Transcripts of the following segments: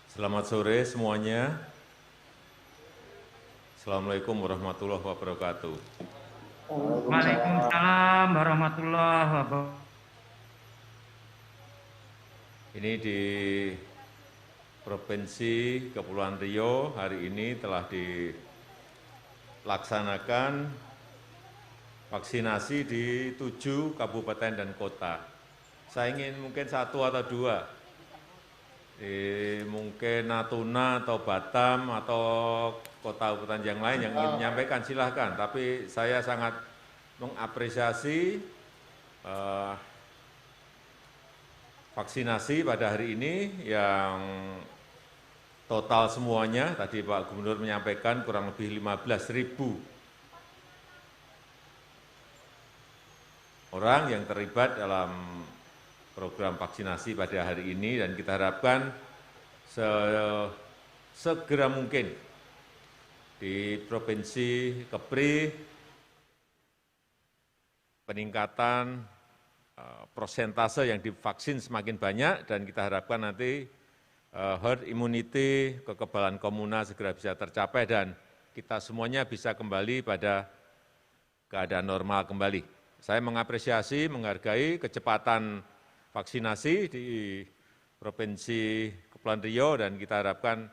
Selamat sore semuanya. Assalamualaikum warahmatullahi wabarakatuh. Waalaikumsalam. Waalaikumsalam warahmatullahi wabarakatuh. Ini di Provinsi Kepulauan Riau hari ini telah dilaksanakan vaksinasi di 7 kabupaten dan kota. Saya ingin mungkin satu atau dua, mungkin Natuna atau Batam atau kota-kota yang lain yang ingin menyampaikan silahkan. Tapi saya sangat mengapresiasi vaksinasi pada hari ini yang total semuanya, tadi Pak Gubernur menyampaikan kurang lebih 15.000 orang yang terlibat dalam program vaksinasi pada hari ini, dan kita harapkan segera mungkin di Provinsi Kepri peningkatan persentase yang divaksin semakin banyak, dan kita harapkan nanti herd immunity, kekebalan komunal segera bisa tercapai dan kita semuanya bisa kembali pada keadaan normal kembali. Saya mengapresiasi, menghargai kecepatan vaksinasi di Provinsi Kepulauan Riau, dan kita harapkan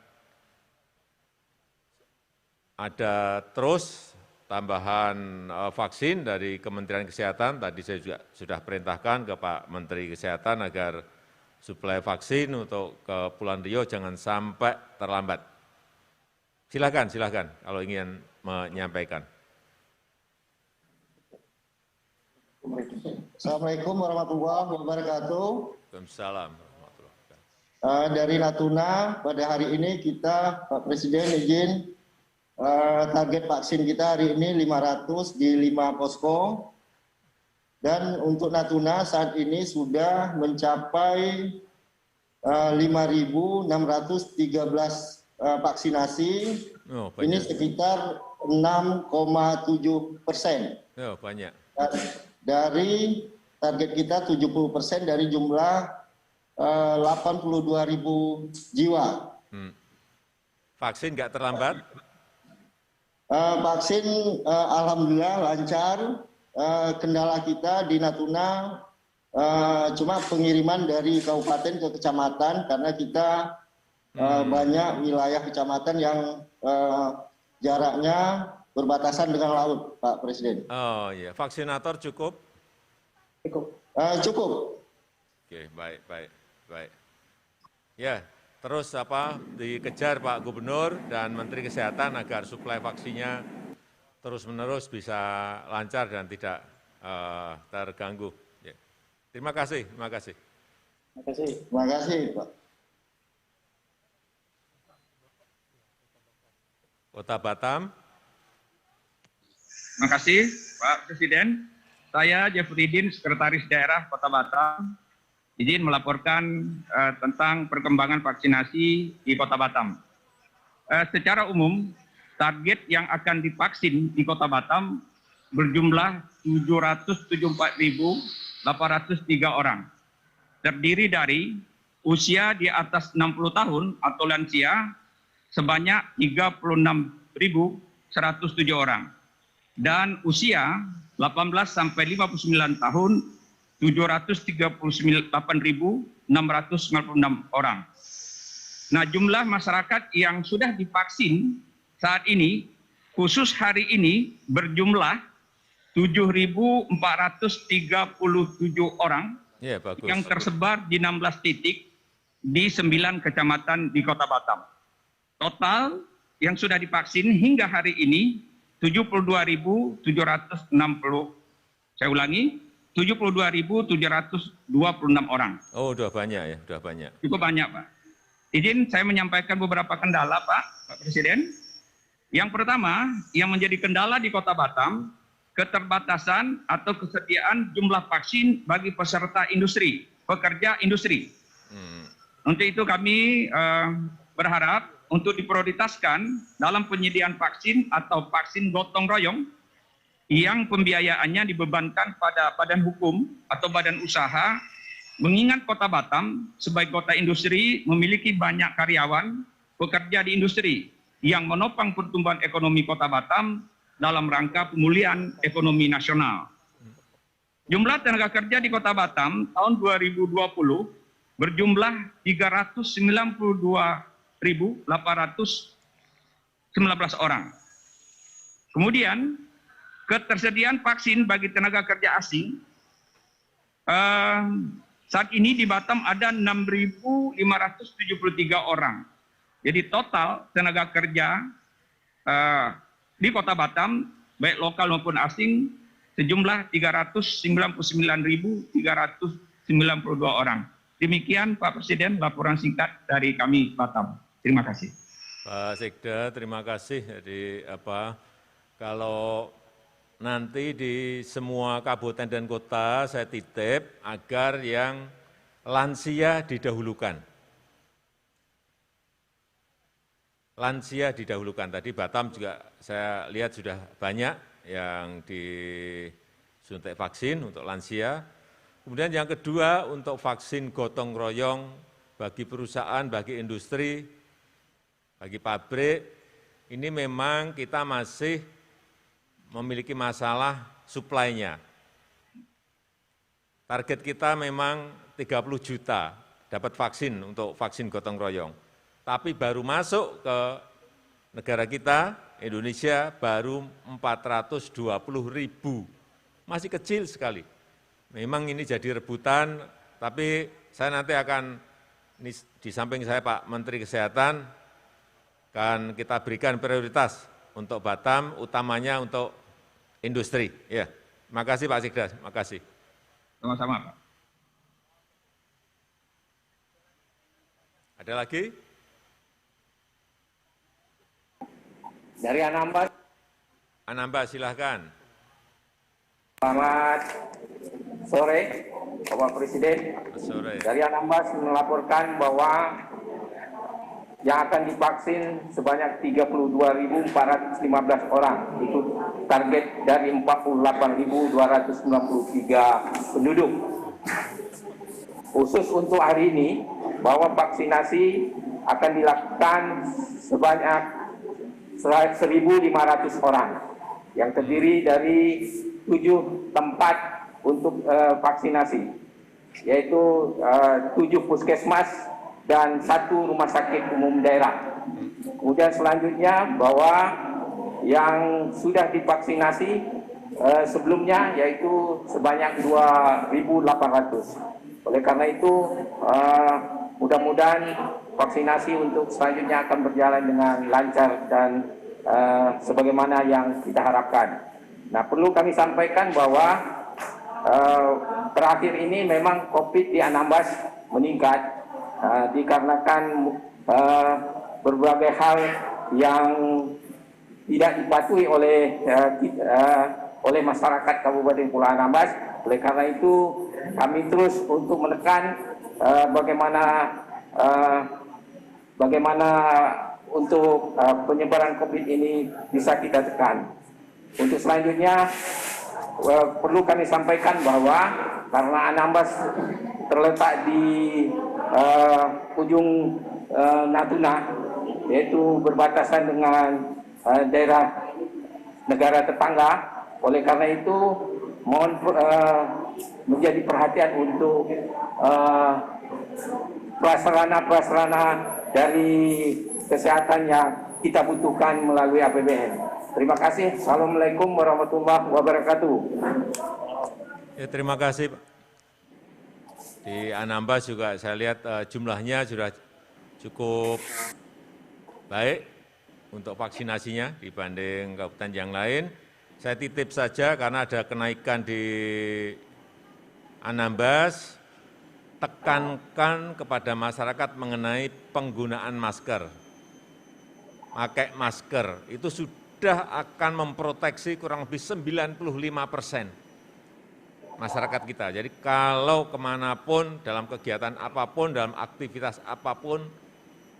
ada terus tambahan vaksin dari Kementerian Kesehatan. Tadi saya juga sudah perintahkan ke Pak Menteri Kesehatan agar suplai vaksin untuk Kepulauan Riau jangan sampai terlambat. Silakan, silakan kalau ingin menyampaikan. Assalamualaikum warahmatullahi wabarakatuh. Waalaikumsalam warahmatullahi wabarakatuh. Dari Natuna, pada hari ini kita, Pak Presiden izin, target vaksin kita hari ini 500 di 5 posko. Dan untuk Natuna saat ini sudah mencapai 5.613 vaksinasi. Oh, ini sekitar 6,7%. Oh, banyak. Dari target kita 70% dari jumlah 82.000 jiwa. Vaksin nggak terlambat? Vaksin alhamdulillah lancar. Kendala kita di Natuna cuma pengiriman dari kabupaten ke kecamatan karena kita banyak wilayah kecamatan yang jaraknya berbatasan dengan laut, Pak Presiden. Oh iya, vaksinator cukup? Cukup. Oke, baik, baik, baik. Ya, terus dikejar Pak Gubernur dan Menteri Kesehatan agar suplai vaksinnya terus-menerus bisa lancar dan tidak terganggu. Ya. Terima kasih, terima kasih. Terima kasih, Pak. Kota Batam. Terima kasih, Pak Presiden. Saya Jeffrydin, Sekretaris Daerah Kota Batam, izin melaporkan tentang perkembangan vaksinasi di Kota Batam. Secara umum, target yang akan divaksin di Kota Batam berjumlah 774.803 orang. Terdiri dari usia di atas 60 tahun atau lansia sebanyak 36.107 orang. Dan usia 18 sampai 59 tahun 738.696 orang. Nah, jumlah masyarakat yang sudah divaksin saat ini, khusus hari ini berjumlah 7.437 orang Ya, bagus. yang tersebar di 16 titik di 9 kecamatan di Kota Batam. Total yang sudah divaksin hingga hari ini 72.760. Saya ulangi, 72.726 orang. Oh, udah banyak ya, udah banyak. Cukup banyak, Pak. Izin saya menyampaikan beberapa kendala, Pak Presiden. Yang pertama, yang menjadi kendala di Kota Batam, keterbatasan atau kesediaan jumlah vaksin bagi peserta industri, pekerja industri. Untuk itu kami berharap untuk diprioritaskan dalam penyediaan vaksin atau vaksin gotong royong yang pembiayaannya dibebankan pada badan hukum atau badan usaha mengingat Kota Batam sebagai kota industri memiliki banyak karyawan bekerja di industri yang menopang pertumbuhan ekonomi Kota Batam dalam rangka pemulihan ekonomi nasional. Jumlah tenaga kerja di Kota Batam tahun 2020 berjumlah 392.819 orang. Kemudian, ketersediaan vaksin bagi tenaga kerja asing saat ini di Batam ada 6.573 orang. Jadi total tenaga kerja di Kota Batam, baik lokal maupun asing, sejumlah 399.392 orang. Demikian Pak Presiden laporan singkat dari kami Batam. Terima kasih. Pak Sekda, terima kasih. Jadi kalau nanti di semua kabupaten dan kota saya titip agar yang lansia didahulukan. Lansia didahulukan. Tadi Batam juga saya lihat sudah banyak yang disuntik vaksin untuk lansia. Kemudian yang kedua untuk vaksin gotong royong bagi perusahaan, bagi industri, bagi pabrik, ini memang kita masih memiliki masalah suplainya. Target kita memang 30 juta dapat vaksin untuk vaksin gotong royong. Tapi baru masuk ke negara kita, Indonesia, baru 420.000. Masih kecil sekali. Memang ini jadi rebutan, tapi saya nanti akan, ini di samping saya Pak Menteri Kesehatan, kan kita berikan prioritas untuk Batam, utamanya untuk industri. Ya, terima kasih Pak Sekda, terima kasih. Sama-sama Pak. Ada lagi? Dari Anambas. Anambas, silahkan. Selamat sore, Bapak Presiden. Sore. Dari Anambas melaporkan bahwa yang akan divaksin sebanyak 32.415 orang. Itu target dari 48.293 penduduk. Khusus untuk hari ini, bahwa vaksinasi akan dilakukan sebanyak 1.500 orang yang terdiri dari 7 tempat untuk vaksinasi, yaitu 7 puskesmas dan 1 rumah sakit umum daerah. Kemudian selanjutnya bahwa yang sudah divaksinasi sebelumnya yaitu sebanyak 2.800. Oleh karena itu mudah-mudahan vaksinasi untuk selanjutnya akan berjalan dengan lancar dan sebagaimana yang kita harapkan. Nah, perlu kami sampaikan bahwa terakhir ini memang COVID di Anambas meningkat dikarenakan berbagai hal yang tidak dipatuhi oleh masyarakat Kabupaten Pulau Anambas. Oleh karena itu kami terus untuk menekan bagaimana untuk penyebaran COVID ini bisa kita tekan. Untuk selanjutnya perlu kami sampaikan bahwa karena Anambas terletak di ujung Natuna, yaitu berbatasan dengan daerah negara tetangga. Oleh karena itu mohon menjadi perhatian untuk prasarana dari kesehatan yang kita butuhkan melalui APBN. Terima kasih. Assalamualaikum warahmatullahi wabarakatuh. Ya, terima kasih. Di Anambas juga saya lihat jumlahnya sudah cukup baik untuk vaksinasinya dibanding kabupaten yang lain. Saya titip saja karena ada kenaikan di Anambas, tekankan kepada masyarakat mengenai penggunaan masker. Pakai masker, itu sudah akan memproteksi kurang lebih 95% masyarakat kita. Jadi kalau kemanapun, dalam kegiatan apapun, dalam aktivitas apapun,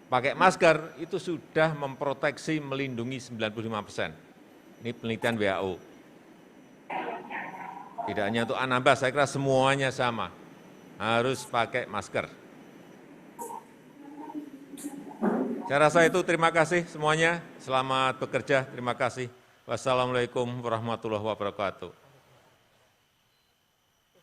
pakai masker itu sudah memproteksi, melindungi 95%. Ini penelitian WHO. Tidak hanya untuk Anambas, saya kira semuanya sama. harus pakai masker. Saya rasa itu, terima kasih semuanya. Selamat bekerja, terima kasih. Wassalamualaikum warahmatullahi wabarakatuh.